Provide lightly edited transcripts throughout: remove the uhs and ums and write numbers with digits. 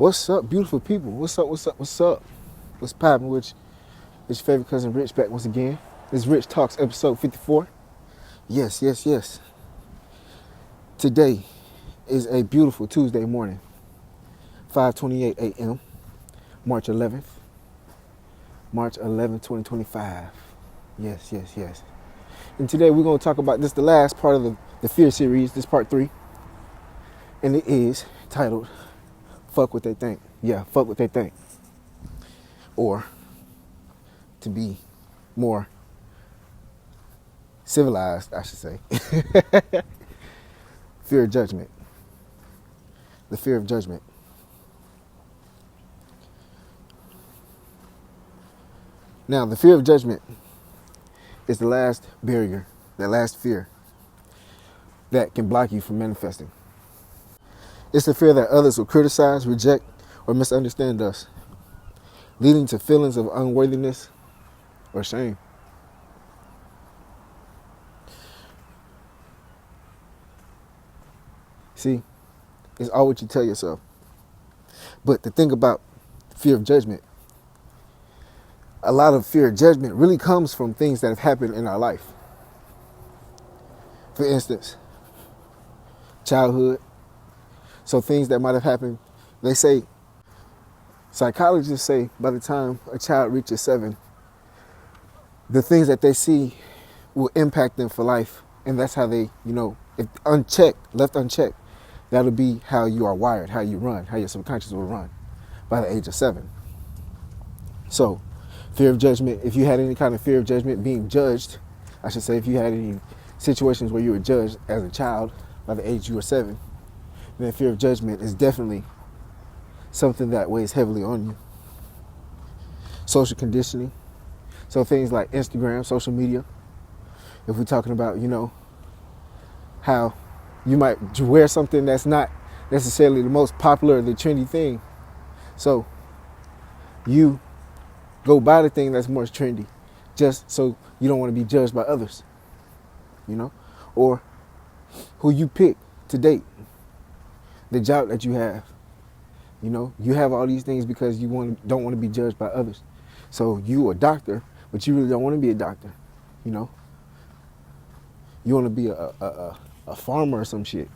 What's up, beautiful people? What's up, what's up, what's up? What's poppin' with you? It's your favorite cousin Rich back once again. This is Rich Talks episode 54. Yes, yes, yes. Today is a beautiful Tuesday morning, 5:28 a.m., March 11th. March 11th, 2025. Yes, yes, yes. And today we're going to talk about this, the last part of the Fear series, this part 3. And it is titled, Fuck What They Think. Yeah, fuck what they think. Or, to be more civilized, I should say, fear of judgment. The fear of judgment. Now, the fear of judgment is the last barrier, that last fear that can block you from manifesting. It's the fear that others will criticize, reject, or misunderstand us, leading to feelings of unworthiness or shame. See, it's all what you tell yourself. But the thing about fear of judgment, a lot of fear of judgment really comes from things that have happened in our life. For instance, childhood. So things that might have happened, they say, psychologists say by the time a child reaches 7, the things that they see will impact them for life. And that's how they, if unchecked, left unchecked, that'll be how you are wired, how you run, how your subconscious will run by the age of 7. So, fear of judgment, if you had any kind of fear of judgment, being judged, I should say, if you had any situations where you were judged as a child by the age you were 7, then fear of judgment is definitely something that weighs heavily on you. Social conditioning. So things like Instagram, social media. If we're talking about, how you might wear something that's not necessarily the most popular or the trendy thing. So you go buy the thing that's more trendy just so you don't want to be judged by others, or who you pick to date, the job that you have. You have all these things because you don't want to be judged by others. So you a doctor, but you really don't want to be a doctor. You want to be a farmer or some shit,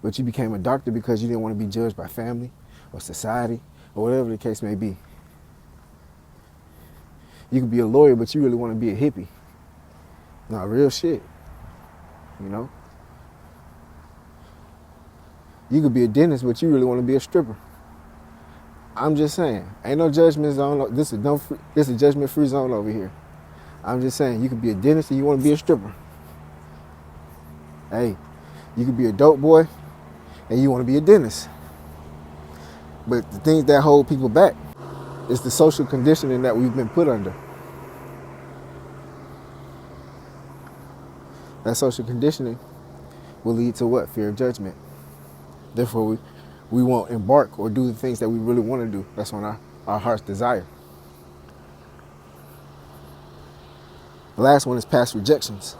but you became a doctor because you didn't want to be judged by family or society or whatever the case may be. You could be a lawyer, but you really want to be a hippie. No, real shit. You could be a dentist, but you really want to be a stripper. I'm just saying, ain't no judgment zone. This is a judgment-free zone over here. I'm just saying, you could be a dentist and you want to be a stripper. Hey, you could be a dope boy and you want to be a dentist. But the things that hold people back is the social conditioning that we've been put under. That social conditioning will lead to what? Fear of judgment. Therefore, we won't embark or do the things that we really want to do. That's what our heart's desire. The last one is past rejections.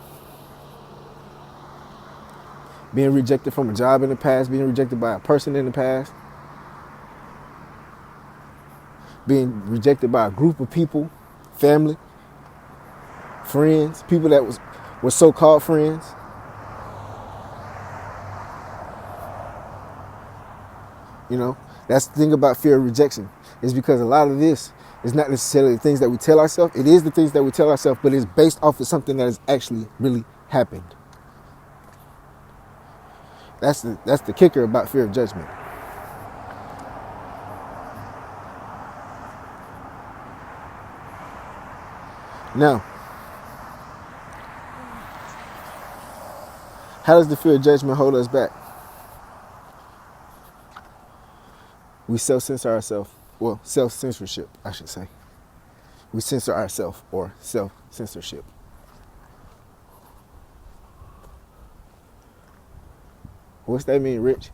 Being rejected from a job in the past, being rejected by a person in the past, being rejected by a group of people, family, friends, people that were so-called friends. That's the thing about fear of rejection, is because a lot of this is not necessarily the things that we tell ourselves. It is the things that we tell ourselves, but it's based off of something that has actually really happened. That's the kicker about fear of judgment. Now, how does the fear of judgment hold us back? We self-censor ourselves. Well, self-censorship, I should say. We censor ourselves, or self-censorship. What's that mean, Rich?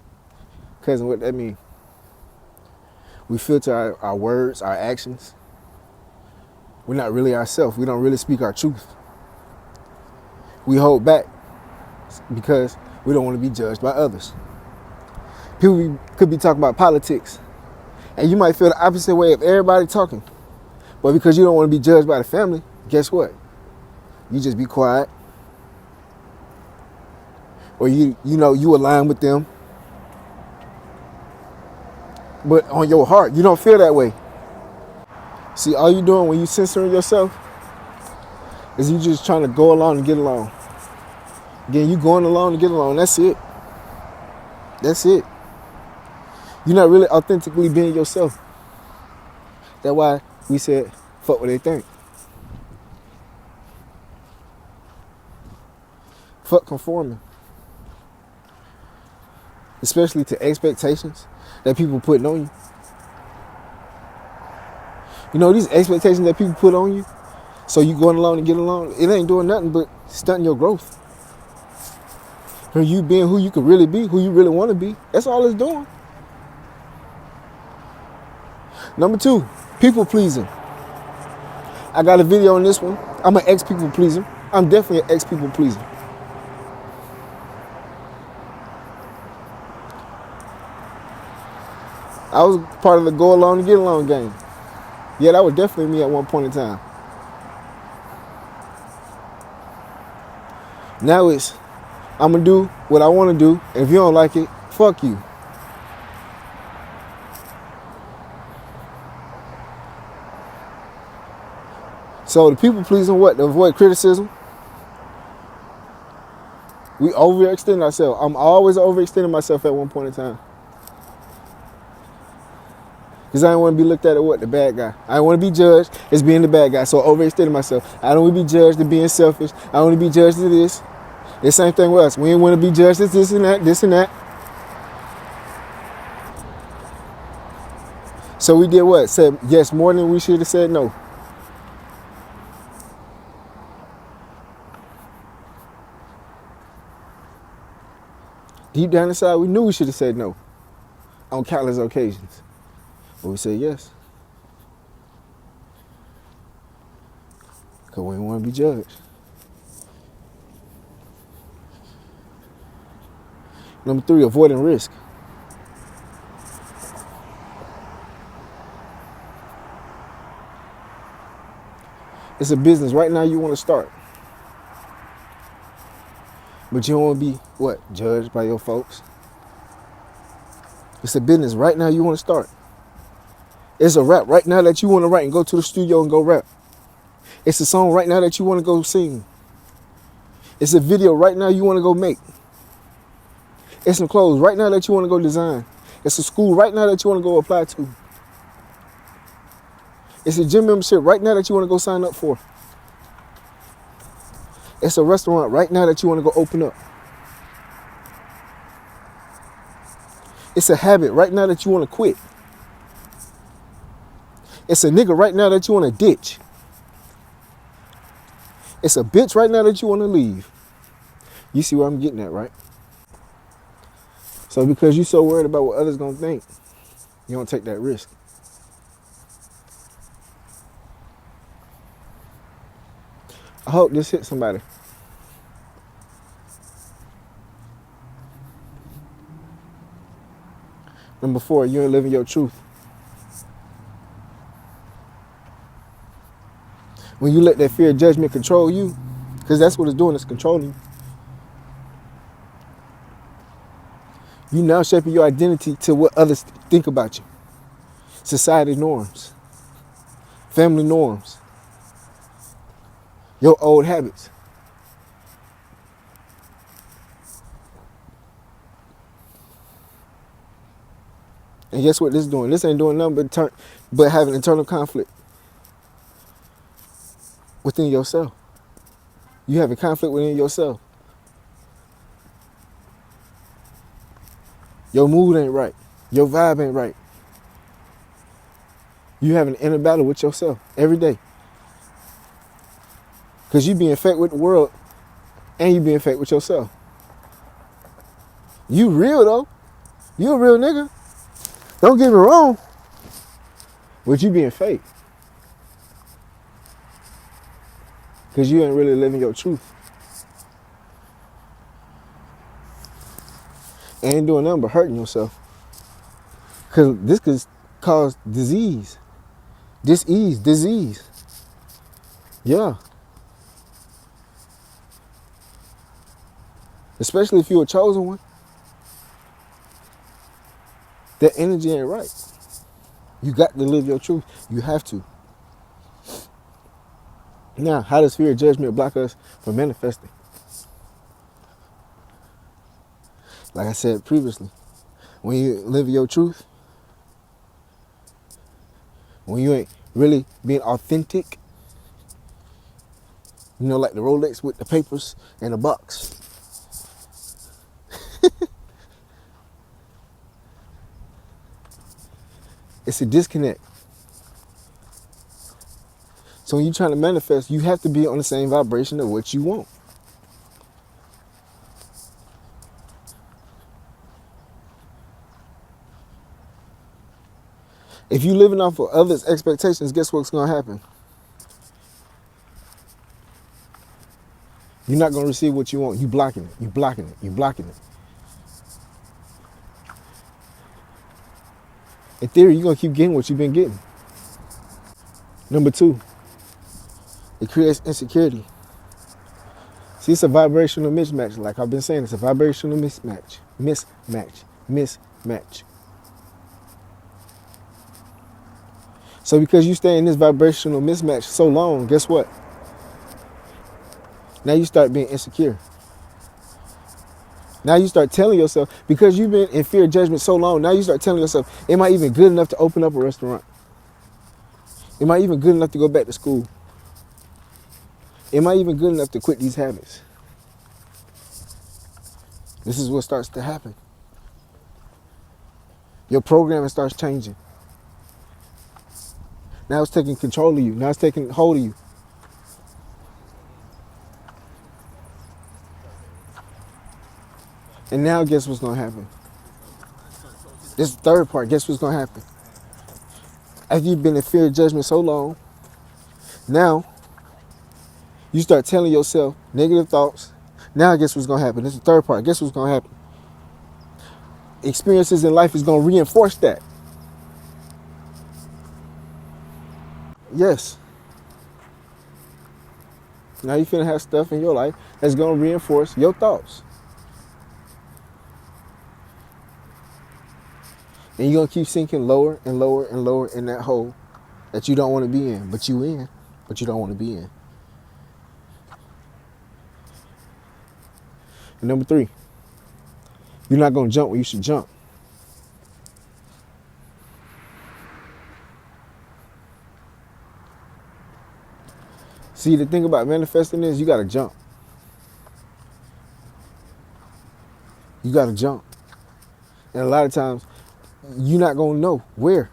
Cousin, what that mean? We filter our words, our actions. We're not really ourselves. We don't really speak our truth. We hold back because we don't want to be judged by others. People could be talking about politics And you might feel the opposite way of everybody talking. But because you don't want to be judged by the family, guess what? You just be quiet. Or you align with them. But on your heart, you don't feel that way. See, all you doing when you censoring yourself is you just trying to go along and get along. Again, you going along to get along. That's it. That's it. You're not really authentically being yourself. That's why we said, fuck what they think. Fuck conforming. Especially to expectations that people putting on you. You know, these expectations that people put on you, so you going along to get along, it ain't doing nothing but stunting your growth. From you being who you could really be, who you really want to be, that's all it's doing. Number 2, people pleasing. I got a video on this one. I'm an ex-people pleaser. I'm definitely an ex-people pleaser. I was part of the go along to get along game. Yeah, that was definitely me at one point in time. Now it's, I'm going to do what I want to do. And if you don't like it, fuck you. So the people pleasing what? To avoid criticism. We overextend ourselves. I'm always overextending myself at one point in time. Because I don't want to be looked at as what? The bad guy. I don't want to be judged as being the bad guy. So overextending myself. I don't want to be judged as being selfish. I don't want to be judged as this. The same thing with us. We ain't want to be judged as this and that, this and that. So we did what? Said yes more than we should have said no. Deep down inside, we knew we should have said no on countless occasions. But we said yes. Because we didn't want to be judged. Number 3, avoiding risk. It's a business right now you want to start. But you don't want to be, what, judged by your folks? It's a business right now you want to start. It's a rap right now that you want to write and go to the studio and go rap. It's a song right now that you want to go sing. It's a video right now you want to go make. It's some clothes right now that you want to go design. It's a school right now that you want to go apply to. It's a gym membership right now that you want to go sign up for. It's a restaurant right now that you want to go open up. It's a habit right now that you want to quit. It's a nigga right now that you want to ditch. It's a bitch right now that you want to leave. You see where I'm getting at, right? So because you're so worried about what others gonna think, you don't take that risk. I hope this hit somebody. Number 4, you ain't living your truth. When you let that fear of judgment control you, because that's what it's doing, it's controlling you. You now shaping your identity to what others think about you. Society norms, family norms, your old habits. And guess what this is doing? This ain't doing nothing but having internal conflict within yourself. You having conflict within yourself. Your mood ain't right. Your vibe ain't right. You having an inner battle with yourself every day. Because you being fake with the world and you being fake with yourself. You real though. You a real nigga. Don't get me wrong. But you being fake. Because you ain't really living your truth. Ain't doing nothing but hurting yourself. Because this could cause disease, disease. Yeah. Especially if you're a chosen one. That energy ain't right. You got to live your truth. You have to. Now, how does fear of judgment block us from manifesting? Like I said previously, when you live your truth, when you ain't really being authentic, you know, like the Rolex with the papers and the box. It's a disconnect. So when you're trying to manifest, you have to be on the same vibration of what you want. If you're living off of others' expectations, guess what's going to happen? You're not going to receive what you want. You blocking it. You blocking it. You blocking it. In theory, you're going to keep getting what you've been getting. Number 2, it creates insecurity. See, it's a vibrational mismatch. Like I've been saying, it's a vibrational mismatch. Mismatch. So because you stay in this vibrational mismatch so long, guess what? Now you start being insecure. Now you start telling yourself, because you've been in fear of judgment so long, now you start telling yourself, am I even good enough to open up a restaurant? Am I even good enough to go back to school? Am I even good enough to quit these habits? This is what starts to happen. Your programming starts changing. Now it's taking control of you. Now it's taking hold of you. And now guess what's going to happen? This is the third part. Guess what's going to happen? After you've been in fear of judgment so long, now you start telling yourself negative thoughts. Now guess what's going to happen? This is the third part. Guess what's going to happen? Experiences in life is going to reinforce that. Yes. Now you finna have stuff in your life that's going to reinforce your thoughts. And you're going to keep sinking lower and lower and lower in that hole that you don't want to be in. But you in. But you don't want to be in. And number 3, you're not going to jump where you should jump. See, the thing about manifesting is you got to jump. You got to jump. And a lot of times, you're not going to know where.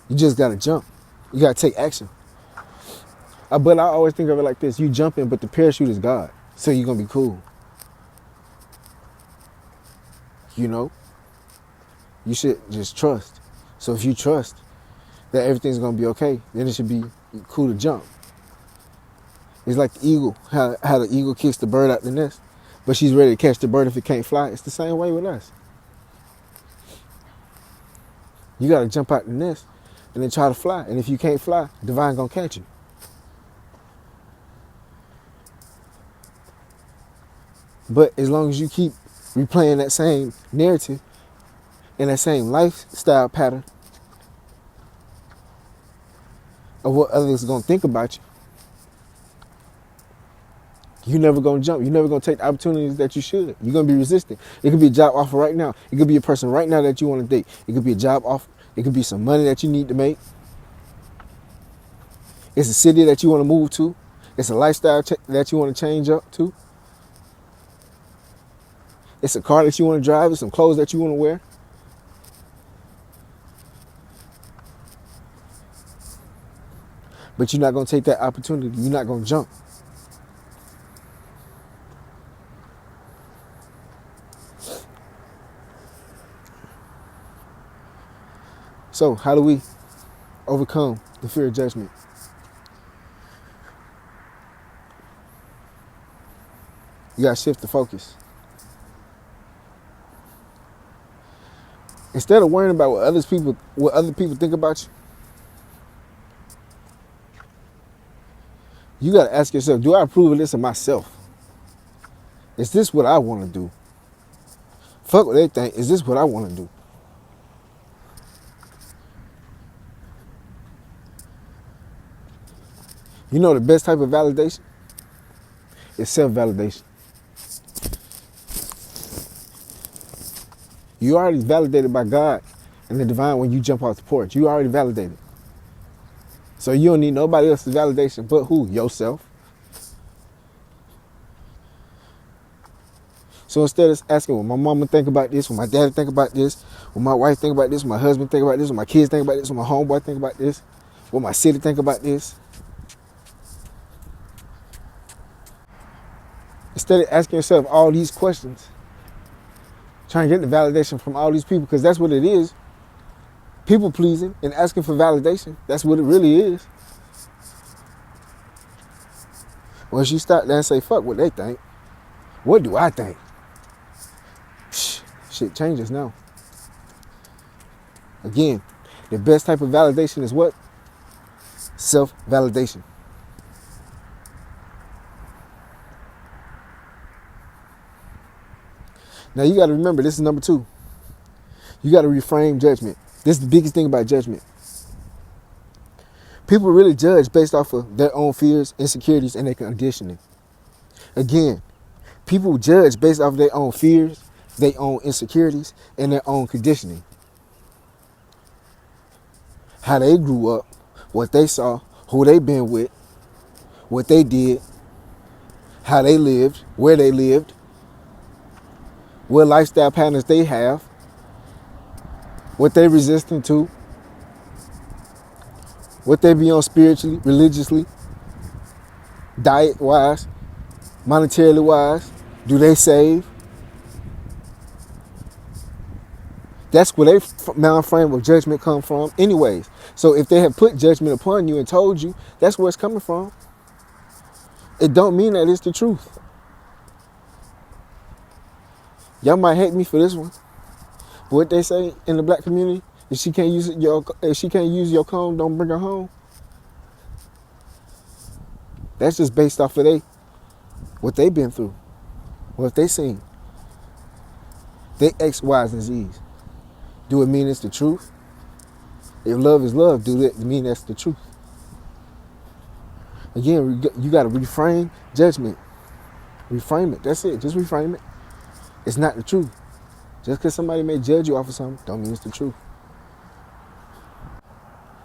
You just got to jump. You got to take action. But I always think of it like this. You jumping, but the parachute is God. So you're going to be cool. You know? You should just trust. So if you trust that everything's going to be okay, then it should be cool to jump. It's like the eagle, how the eagle kicks the bird out the nest, but she's ready to catch the bird if it can't fly. It's the same way with us. You got to jump out the nest and then try to fly. And if you can't fly, divine going to catch you. But as long as you keep replaying that same narrative and that same lifestyle pattern of what others are going to think about you, you're never going to jump. You're never going to take the opportunities that you should. You're going to be resistant. It could be a job offer right now. It could be a person right now that you want to date. It could be a job offer. It could be some money that you need to make. It's a city that you want to move to. It's a lifestyle that you want to change up to. It's a car that you want to drive. It's some clothes that you want to wear. But you're not going to take that opportunity. You're not going to jump. So how do we overcome the fear of judgment? You got to shift the focus. Instead of worrying about what other people think about you, you gotta ask yourself, do I approve of this of myself? Is this what I want to do? Fuck what they think. Is this what I want to do? You know the best type of validation is self-validation. You already validated by God and the divine when you jump off the porch. You already validated. So you don't need nobody else's validation but who? Yourself. So instead of asking what my mama think about this, what my daddy think about this, what my wife think about this, what my husband think about this, what my kids think about this, what my homeboy think about this, what my city think about this. Instead of asking yourself all these questions, trying to get the validation from all these people, because that's what it is. People pleasing and asking for validation. That's what it really is. Once you stop there and say, fuck what they think, what do I think? Shit changes now. Again, the best type of validation is what? Self-validation. Now you got to remember, this is number 2. You got to reframe judgment. This is the biggest thing about judgment. People really judge based off of their own fears, insecurities, and their conditioning. Again, people judge based off of their own fears, their own insecurities, and their own conditioning. How they grew up, what they saw, who they been with, what they did, how they lived, where they lived, what lifestyle patterns they have, what they resistant to, what they be on spiritually, religiously, diet-wise, monetarily wise. Do they save? That's where their mind frame of judgment come from anyways. So if they have put judgment upon you and told you, that's where it's coming from. It don't mean that it's the truth. Y'all might hate me for this one. But what they say in the black community, if she can't use your comb, don't bring her home. That's just based off of what they've been through, what they seen. They X, Y's, and Z's. Do it mean it's the truth? If love is love, do it mean that's the truth? Again, you got to reframe judgment. Reframe it. That's it. Just reframe it. It's not the truth. Just because somebody may judge you off of something, don't mean it's the truth.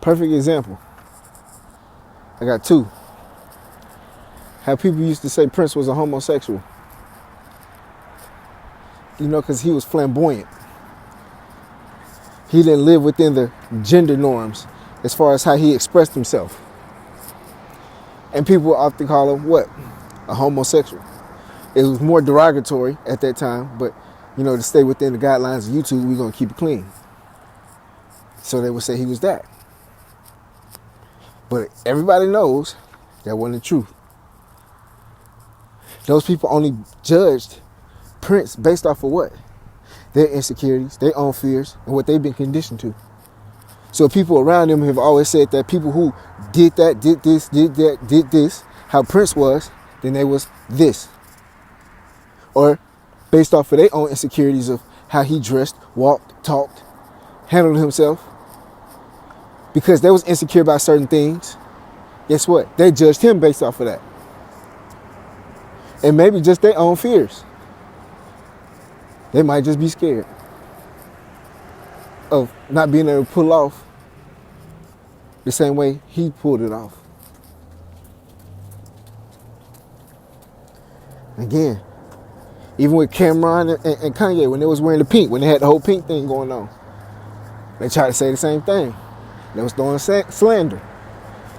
Perfect example. I got 2. How people used to say Prince was a homosexual. You know, because he was flamboyant. He didn't live within the gender norms as far as how he expressed himself. And people often call him what? A homosexual. It was more derogatory at that time, but you know, to stay within the guidelines of YouTube, we're gonna keep it clean. So they would say he was that. But everybody knows that wasn't the truth. Those people only judged Prince based off of what? Their insecurities, their own fears, and what they've been conditioned to. So people around them have always said that people who did that, did this, did that, did this, how Prince was, then they was this. Or based off of their own insecurities of how he dressed, walked, talked, handled himself. Because they was insecure about certain things, guess what? They judged him based off of that. And maybe just their own fears. They might just be scared of not being able to pull off the same way he pulled it off. Again, even with Cameron and Kanye, when they was wearing the pink, when they had the whole pink thing going on, they tried to say the same thing. They was throwing slander.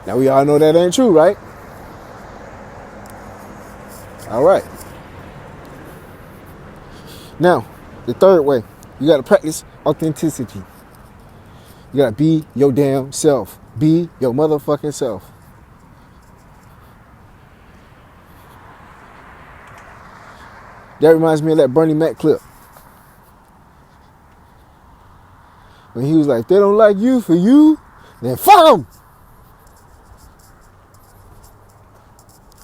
Now we all know that ain't true, right? All right. Now, the third way, you got to practice authenticity. You got to be your damn self. Be your motherfucking self. That reminds me of that Bernie Mac clip. When he was like, if they don't like you for you, then fuck them.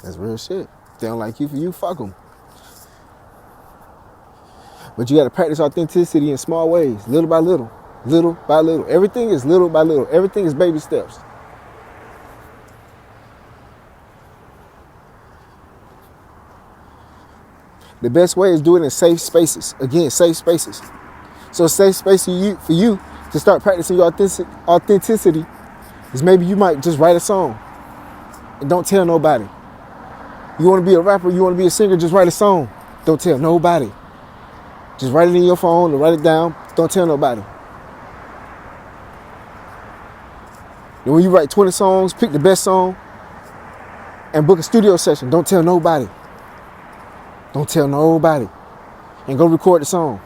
That's real shit. If they don't like you for you, fuck them. But you got to practice authenticity in small ways, little by little, little by little. Everything is little by little. Everything is baby steps. The best way is do it in safe spaces. Again, safe spaces. So a safe space for you to start practicing your authenticity is maybe you might just write a song and don't tell nobody. You want to be a rapper, you want to be a singer, just write a song. Don't tell nobody. Just write it in your phone or write it down. Don't tell nobody. And when you write 20 songs, pick the best song and book a studio session. Don't tell nobody. Don't tell nobody. And go record the song.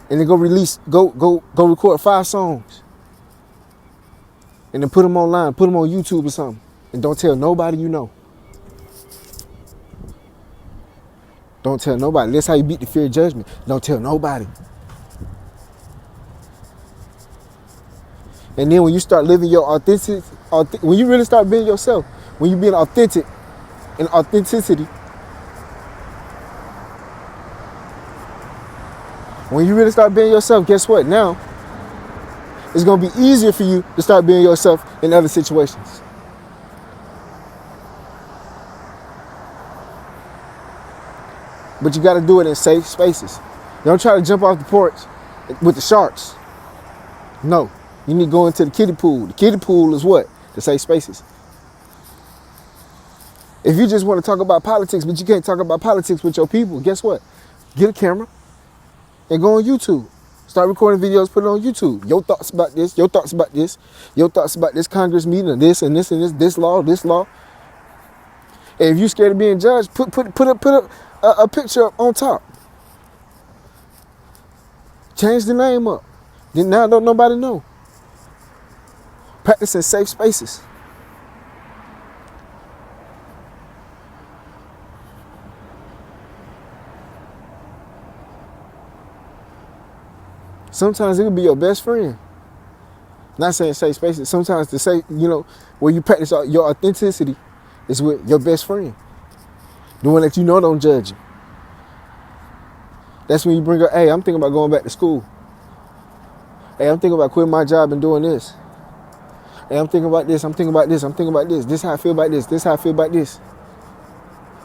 And then go record 5 songs. And then put them online, put them on YouTube or something. And don't tell nobody you know. Don't tell nobody. That's how you beat the fear of judgment. Don't tell nobody. And then when you start living your when you really start being yourself, when you being authentic and authenticity, when you really start being yourself, guess what? Now, it's going to be easier for you to start being yourself in other situations. But you got to do it in safe spaces. Don't try to jump off the porch with the sharks. No, you need to go into the kiddie pool. The kiddie pool is what? The safe spaces. If you just want to talk about politics, but you can't talk about politics with your people, guess what? Get a camera and go on YouTube. Start recording videos, put it on YouTube. Your thoughts about this, your thoughts about this, your thoughts about this Congress meeting, and this and this and this law. And if you're scared of being judged, put a picture up on top. Change the name up. Then now don't nobody know. Practice in safe spaces. Sometimes it could be your best friend. Not saying safe spaces. Sometimes to say, where you practice your authenticity is with your best friend. The one that you know don't judge you. That's when you bring up, hey, I'm thinking about going back to school. Hey, I'm thinking about quitting my job and doing this. Hey, I'm thinking about this, I'm thinking about this, I'm thinking about this. This is how I feel about this, this is how I feel about this.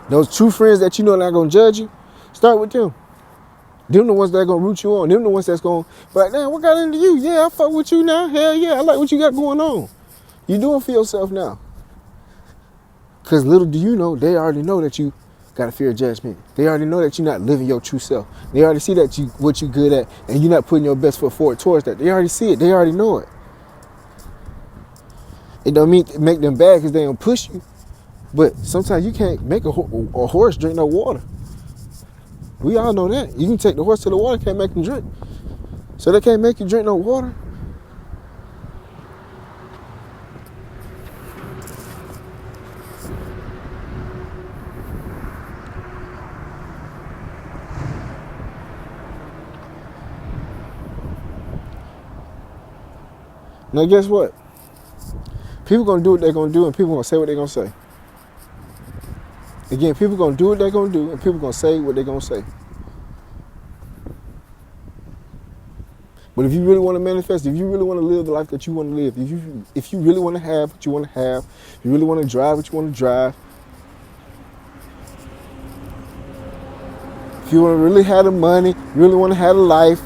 Those true friends that you know not going to judge you, start with them. Them the ones that are going to root you on. Them the ones that's going to be like, damn, what got into you? Yeah, I fuck with you now. Hell yeah, I like what you got going on. You doing for yourself now. Because little do you know, they already know that you got a fear of judgment. They already know that you're not living your true self. They already see that what you good at and you're not putting your best foot forward towards that. They already see it. They already know it. It don't mean to make them bad because they don't push you. But sometimes you can't make a horse drink no water. We all know that. You can take the horse to the water, can't make them drink. So they can't make you drink no water. Now guess what? People gonna do what they're gonna do and people gonna say what they're gonna say. Again, people gonna do what they're gonna do and people gonna say what they're gonna say. But if you really want to manifest, if you really want to live the life that you want to live, if you really want to have what you want to have, if you really want to drive what you want to drive, if you want to really have the money, really want to have the life,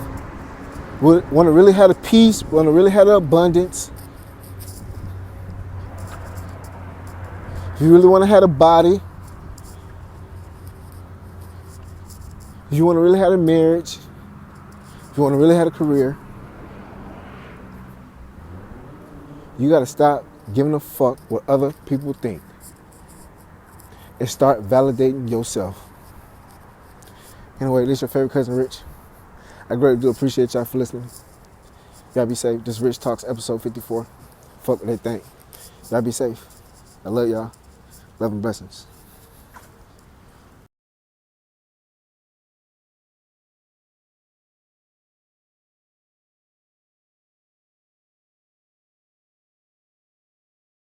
want to really have the peace, want to really have the abundance, if you really want to have the body, if you want to really have a marriage, if you want to really have a career, you got to stop giving a fuck what other people think and start validating yourself. Anyway, this is your favorite cousin, Rich. I greatly do appreciate y'all for listening. Y'all be safe. This is Rich Talks, episode 54. Fuck what they think. Y'all be safe. I love y'all. Love and blessings.